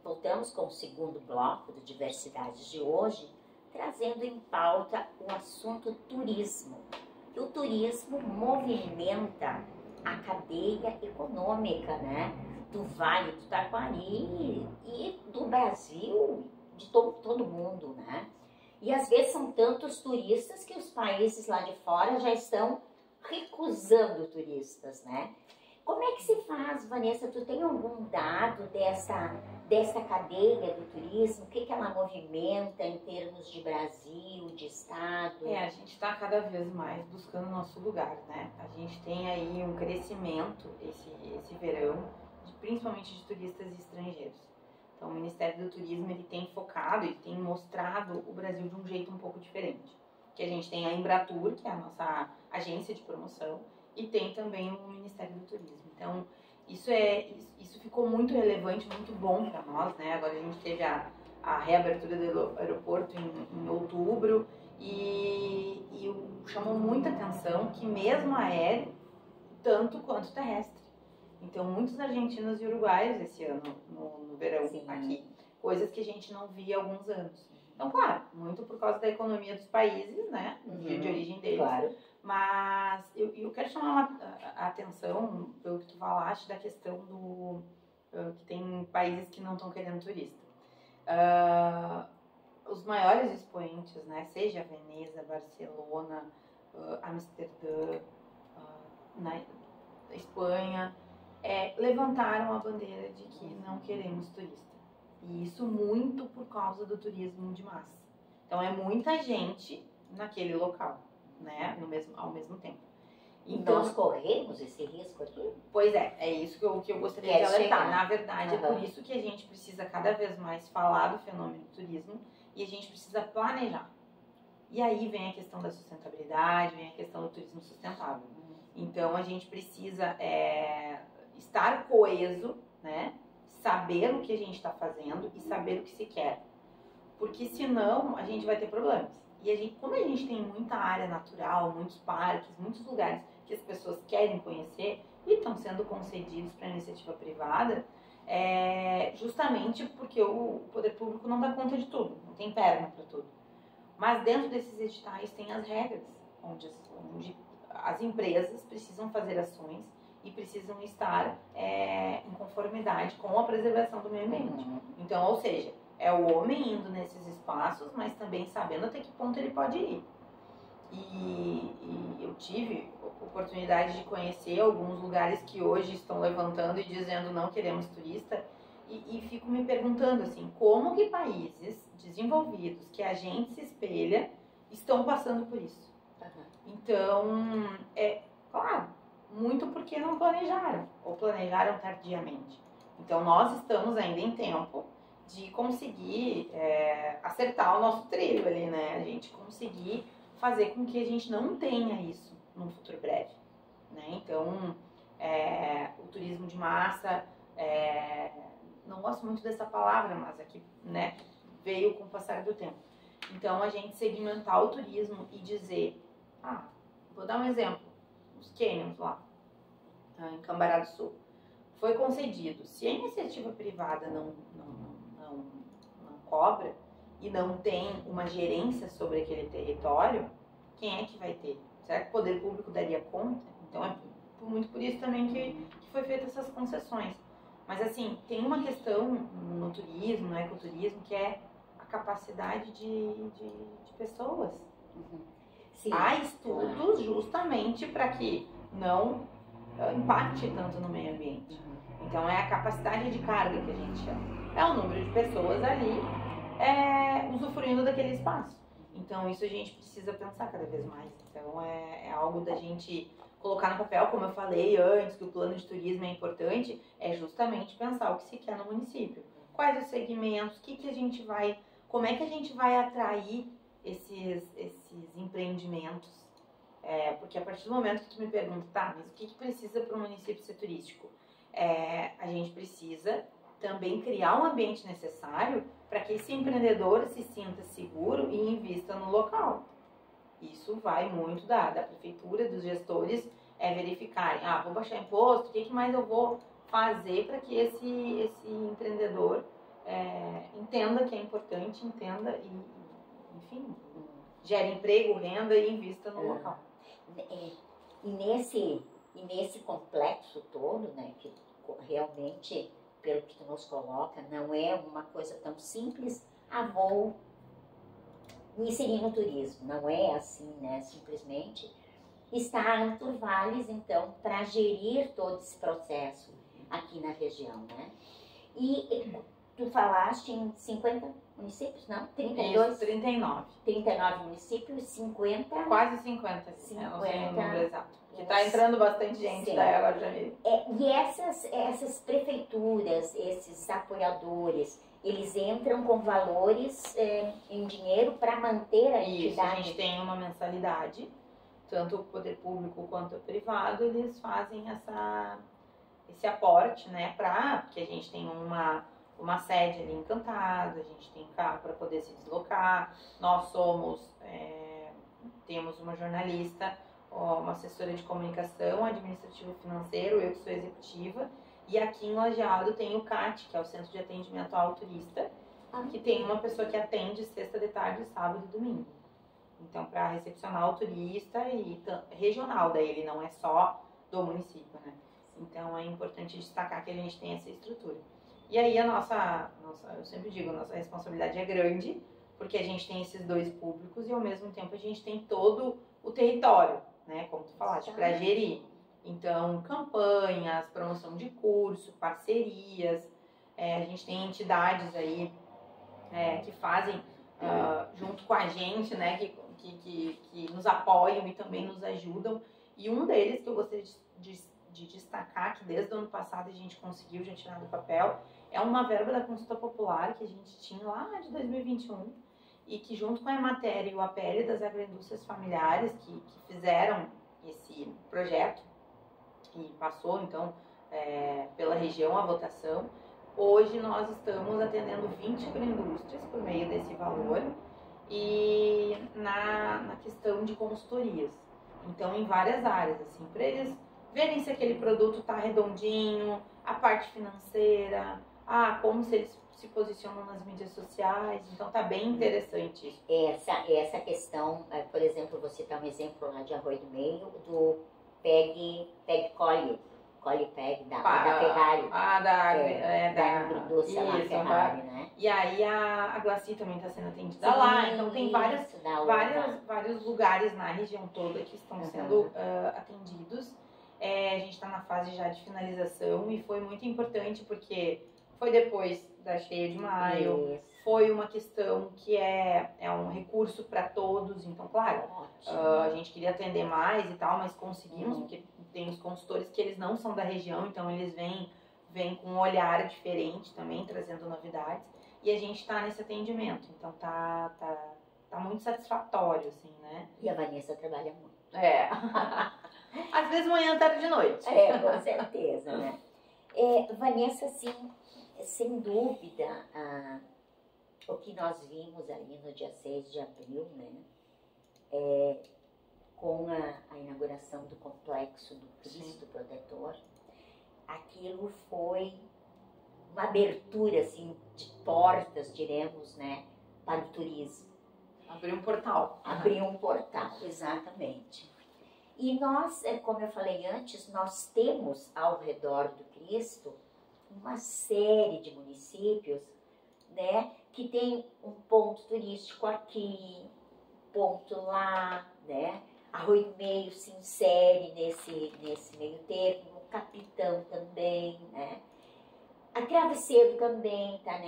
Voltamos com o segundo bloco do Diversidades de hoje, trazendo em pauta o assunto turismo. E o turismo movimenta a cadeia econômica, né? Do Vale do Taquari e do Brasil, de todo mundo, né? E às vezes são tantos turistas que os países lá de fora já estão recusando turistas, né? Como é que se faz, Vanessa? Tu tem algum dado dessa cadeia do turismo? O que ela movimenta em termos de Brasil, de Estado? A gente está cada vez mais buscando o nosso lugar, né? A gente tem aí um crescimento esse verão, principalmente de turistas estrangeiros. Então, o Ministério do Turismo ele tem focado e tem mostrado o Brasil de um jeito um pouco diferente. Que a gente tem a Embratur, que é a nossa agência de promoção, e tem também o Ministério do Turismo. Então, isso ficou muito relevante, muito bom para nós, né? Agora a gente teve a reabertura do aeroporto em outubro e chamou muita atenção que mesmo aéreo, tanto quanto terrestre. Então, muitos argentinos e uruguaios esse ano, no verão, sim, aqui. Coisas que a gente não via há alguns anos. Então, claro, muito por causa da economia dos países, né? De origem deles. Claro. Mas eu quero chamar a atenção, pelo que tu falaste, da questão que tem países que não estão querendo turista. Os maiores expoentes, né? Seja Veneza, Barcelona, Amsterdã, na Espanha, levantaram a bandeira de que não queremos turista. E isso muito por causa do turismo de massa. Então, é muita gente naquele local, né? Ao mesmo tempo. Então, nós corremos esse risco aqui? Pois é isso que eu gostaria de alertar. Na verdade, é por isso que a gente precisa cada vez mais falar do fenômeno do turismo e a gente precisa planejar. E aí vem a questão da sustentabilidade, vem a questão do turismo sustentável. Então, a gente precisa estar coeso, né? Saber o que a gente está fazendo e saber o que se quer. Porque senão a gente vai ter problemas. E como a gente tem muita área natural, muitos parques, muitos lugares que as pessoas querem conhecer e estão sendo concedidos para a iniciativa privada, justamente porque o poder público não dá conta de tudo, não tem perna para tudo. Mas dentro desses editais tem as regras, onde as empresas precisam fazer ações e precisam estar em conformidade com a preservação do meio ambiente. Então, ou seja, é o homem indo nesses espaços, mas também sabendo até que ponto ele pode ir. E eu tive oportunidade de conhecer alguns lugares que hoje estão levantando e dizendo não queremos turista, e fico me perguntando assim, como que países desenvolvidos, que a gente se espelha, estão passando por isso. Então, claro, muito porque não planejaram, ou planejaram tardiamente. Então, nós estamos ainda em tempo de conseguir acertar o nosso trilho ali, né? A gente conseguir fazer com que a gente não tenha isso num futuro breve, né? Então, o turismo de massa, não gosto muito dessa palavra, mas aqui, né, veio com o passar do tempo. Então, a gente segmentar o turismo e dizer, vou dar um exemplo, os canyons lá, em Cambará do Sul, foi concedido. Se a iniciativa privada não cobra e não tem uma gerência sobre aquele território, quem é que vai ter? Será que o poder público daria conta? Então é muito por isso também que foi feita essas concessões. Mas assim, tem uma questão no turismo, no ecoturismo, que é a capacidade de pessoas. Sim. Há estudos justamente para que não impacte tanto no meio ambiente. Então é a capacidade de carga que a gente chama. É o número de pessoas ali usufruindo daquele espaço. Então isso a gente precisa pensar cada vez mais. Então é algo da gente colocar no papel, como eu falei antes, que o plano de turismo é importante, é justamente pensar o que se quer no município. Quais os segmentos, como é que a gente vai atrair esses empreendimentos. Porque a partir do momento que tu me pergunta, mas o que precisa para o município ser turístico? A gente precisa também criar um ambiente necessário para que esse empreendedor se sinta seguro e invista no local. Isso vai muito da prefeitura, dos gestores, verificarem, vou baixar imposto, o que mais eu vou fazer para que esse empreendedor entenda que é importante, entenda e enfim, gere emprego, renda e invista no local. E nesse complexo todo, né, que realmente, pelo que tu nos coloca, não é uma coisa tão simples, vou me inserir no turismo, não é assim, né, simplesmente. Está a Arthur Valles, então, para gerir todo esse processo aqui na região, né? E tu falaste em 50 municípios, não? 32? Isso, 39. 39 municípios, 50... Quase 50. 50. Não sei o número exato. Porque tá entrando bastante gente Sim. daí agora de janeiro. E essas prefeituras, esses apoiadores, eles entram com valores em dinheiro para manter a entidade? Isso, a gente tem uma mensalidade, tanto o poder público quanto o privado, eles fazem esse aporte, né, porque a gente tem uma sede ali em Encantado, a gente tem carro para poder se deslocar, nós temos uma jornalista, uma assessora de comunicação, administrativo e financeiro, eu que sou executiva, e aqui em Lajeado tem o CAT, que é o Centro de Atendimento ao Turista, que tem uma pessoa que atende sexta de tarde, sábado e domingo. Então, para recepcionar o turista e regional, daí ele não é só do município, né? Então, é importante destacar que a gente tem essa estrutura. E aí, eu sempre digo, a nossa responsabilidade é grande, porque a gente tem esses dois públicos e, ao mesmo tempo, a gente tem todo o território, né? Como tu falaste, para gerir. Então, campanhas, promoção de curso, parcerias. A gente tem entidades aí que fazem junto com a gente, né? Que nos apoiam e também nos ajudam. E um deles que eu gostaria de destacar, que desde o ano passado a gente conseguiu já tirar do papel, é uma verba da consulta popular que a gente tinha lá de 2021 e que junto com a Emater e o APL das agroindústrias familiares que fizeram esse projeto e passou então pela região a votação, hoje nós estamos atendendo 20 agroindústrias por meio desse valor e na questão de consultorias. Então, em várias áreas, assim, para eles verem se aquele produto está redondinho, a parte financeira, como se eles se posicionam nas mídias sociais. Então, tá bem interessante isso. Essa questão, por exemplo, vou citar um exemplo lá de Arroio do Meio, do Colhe-Peg da Ferrari. Da indústria lá, Ferrari, né? E aí a Glaci também está sendo atendida lá. Então tem vários lugares na região toda que estão sendo atendidos. A gente está na fase já de finalização e foi muito importante porque foi depois da cheia de maio. Isso. Foi uma questão que é um recurso para todos. Então, claro, a gente queria atender mais e tal, mas conseguimos, porque tem os consultores que eles não são da região, então eles vêm com um olhar diferente também, trazendo novidades. E a gente está nesse atendimento, então tá muito satisfatório, assim, né? E a Vanessa trabalha muito. Às vezes manhã, tarde e noite. Com certeza, né? Vanessa, assim, sem dúvida, o que nós vimos ali no dia 6 de abril, né? Com a inauguração do complexo do Cristo Protetor, aquilo foi uma abertura, assim, de portas, diremos, né, para o turismo. Abriu um portal. Abriu um portal, exatamente. E nós, como eu falei antes, nós temos ao redor do Cristo uma série de municípios, né, que tem um ponto turístico aqui, ponto lá, né? Arroio do Meio se insere nesse meio termo, Capitão também, né? A Travesseiro também está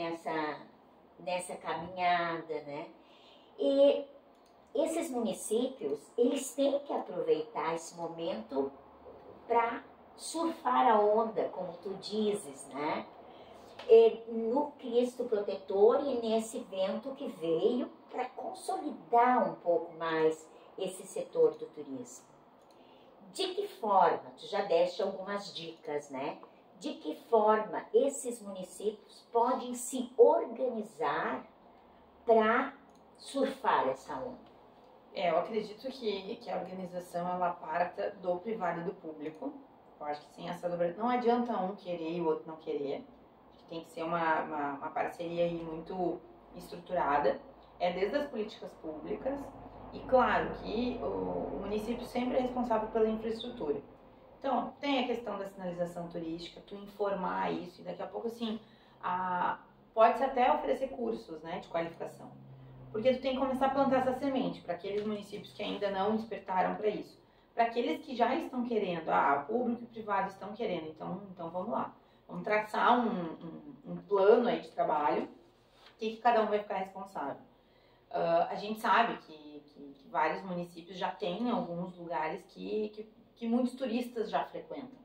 nessa caminhada, né? E esses municípios, eles têm que aproveitar esse momento para surfar a onda, como tu dizes, né? No Cristo Protetor e nesse vento que veio para consolidar um pouco mais esse setor do turismo. De que forma, tu já deste algumas dicas, né? De que forma esses municípios podem se organizar para surfar essa onda? Eu acredito que a organização ela parta do privado e do público. Eu acho que sim, essa não adianta um querer e o outro não querer. tem que ser uma parceria aí muito estruturada, é desde as políticas públicas, e claro que o município sempre é responsável pela infraestrutura. Então, tem a questão da sinalização turística, tu informar isso, e daqui a pouco, assim, pode-se até oferecer cursos, né, de qualificação. Porque tu tem que começar a plantar essa semente para aqueles municípios que ainda não despertaram para isso. Para aqueles que já estão querendo, público e privado estão querendo, então vamos lá. Vamos traçar um plano aí de trabalho, que cada um vai ficar responsável. A gente sabe que vários municípios já têm alguns lugares que muitos turistas já frequentam.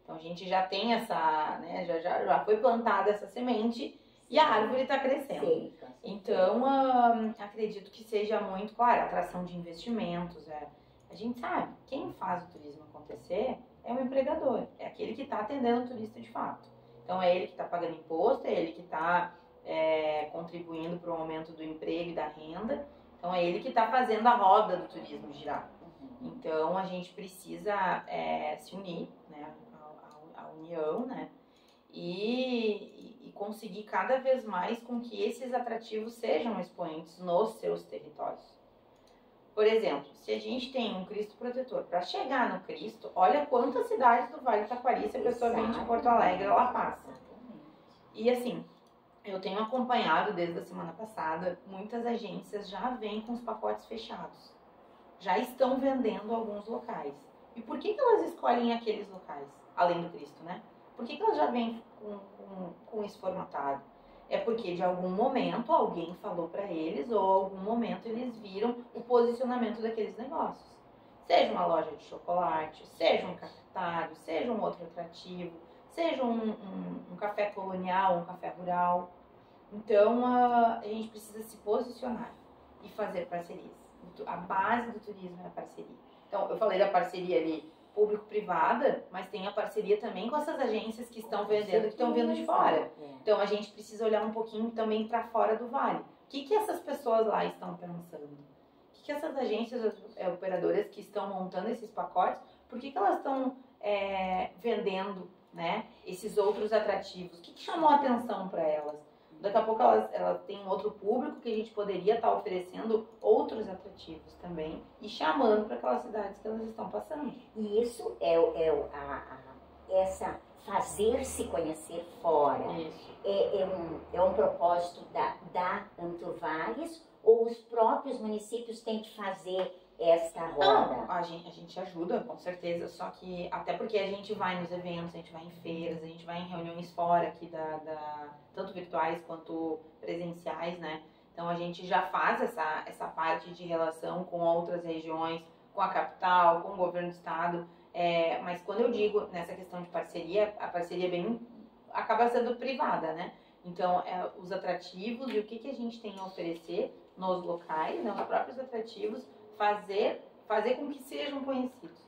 Então a gente já tem essa, né, já foi plantada essa semente e a árvore está crescendo. Sim. Então acredito que seja muito, claro, atração de investimentos. A gente sabe, quem faz o turismo acontecer é o empregador, é aquele que está atendendo o turista de fato. Então é ele que está pagando imposto, é ele que está contribuindo para o aumento do emprego e da renda. Então é ele que está fazendo a roda do turismo girar. Então a gente precisa se unir, né, a união, né, e conseguir cada vez mais com que esses atrativos sejam expoentes nos seus territórios. Por exemplo, se a gente tem um Cristo protetor, para chegar no Cristo, olha quantas cidades do Vale do Taquari, se a pessoa vem de Porto Alegre, ela passa. E assim, eu tenho acompanhado desde a semana passada, muitas agências já vêm com os pacotes fechados. Já estão vendendo alguns locais. E por que elas escolhem aqueles locais, além do Cristo, né? Por que elas já vêm com isso formatado? É porque de algum momento alguém falou para eles, ou algum momento eles viram o posicionamento daqueles negócios. Seja uma loja de chocolate, seja um cafetário, seja um outro atrativo, seja um café colonial, um café rural. Então a gente precisa se posicionar e fazer parcerias. A base do turismo é a parceria. Então eu falei da parceria ali público-privada, mas tem a parceria também com essas agências que estão vendendo, que estão vindo de fora. Então a gente precisa olhar um pouquinho também para fora do vale. O que essas pessoas lá estão pensando? O que essas agências operadoras que estão montando esses pacotes, por que elas estão vendendo, né, esses outros atrativos? O que chamou a atenção para elas? Daqui a pouco elas têm um outro público que a gente poderia estar oferecendo outros atrativos também e chamando para aquelas cidades que elas estão passando. E isso essa fazer-se conhecer fora. Isso. É um propósito da Antovales, ou os próprios municípios têm que fazer esta roda? Não, a gente ajuda, com certeza, só que até porque a gente vai nos eventos, a gente vai em feiras, a gente vai em reuniões fora aqui tanto virtuais quanto presenciais, né? Então a gente já faz essa parte de relação com outras regiões, com a capital, com o governo do estado, mas quando eu digo nessa questão de parceria, a parceria acaba sendo privada, né? Então os atrativos e o que a gente tem a oferecer nos locais, né, os próprios atrativos, fazer com que sejam conhecidos.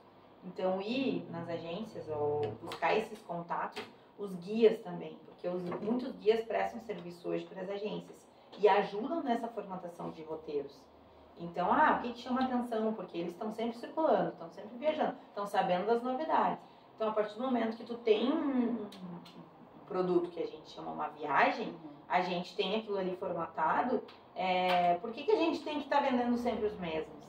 Então, ir nas agências ou buscar esses contatos, os guias também, porque muitos guias prestam serviço hoje para as agências e ajudam nessa formatação de roteiros. Então, o que chama atenção? Porque eles estão sempre circulando, estão sempre viajando, estão sabendo das novidades. Então, a partir do momento que tu tem um produto que a gente chama uma viagem, a gente tem aquilo ali formatado, por que a gente tem que estar vendendo sempre os mesmos?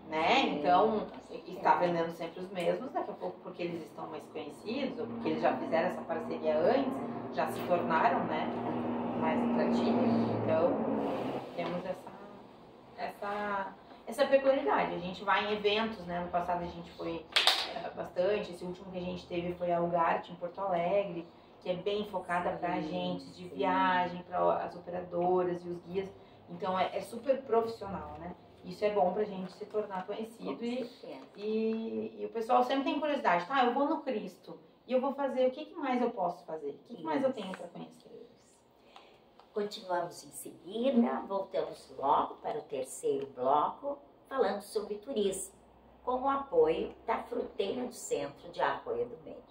Né? Então, está vendendo sempre os mesmos, daqui a pouco porque eles estão mais conhecidos, ou porque eles já fizeram essa parceria antes, já se tornaram, né, mais atrativos. Então, temos essa peculiaridade. A gente vai em eventos, né? No passado a gente foi bastante, esse último que a gente teve foi a Algarte, em Porto Alegre, que é bem focada para agentes de viagem, para as operadoras e os guias. Então, é super profissional, né? Isso é bom pra gente se tornar conhecido e o pessoal sempre tem curiosidade. Eu vou no Cristo e eu vou fazer, o que mais eu posso fazer? O que mais eu tenho para conhecer? Continuamos em seguida, voltamos logo para o terceiro bloco, falando sobre turismo, com o apoio da Fruteira do Centro de Arroio do Meio.